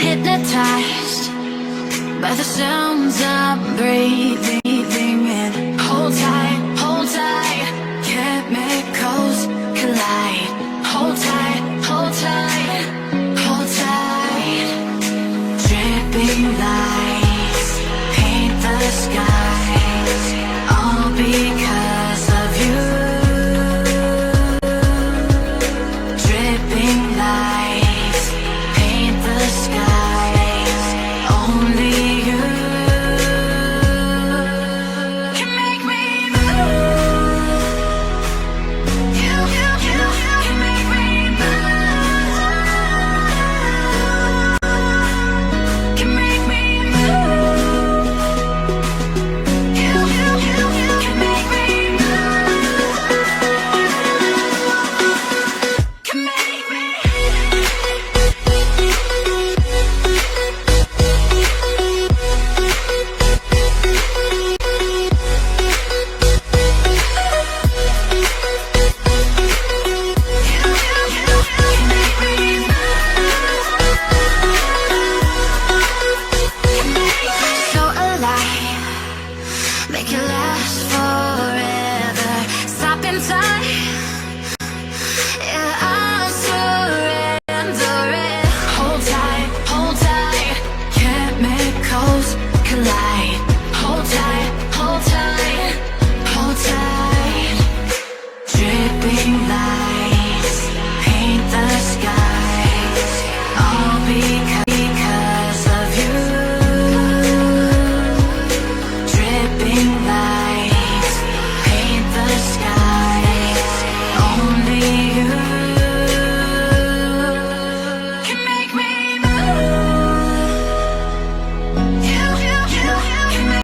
Hypnotized by the sounds I'm breathing in. Hold tight, chemicals collide. Hold tight, hold tight, hold tight. Dripping lights paint the skies, all because of you. Dripping lights paint the skies, only you can make me move. You can make me move. Can make me move. You can make me move. Can make me. So alive, make it last forever. Stop in time, yeah, I'll surrender it. Hold tight, chemicals collide. Hold tight, hold tight, hold tight. Dripping lights paint the skies, all because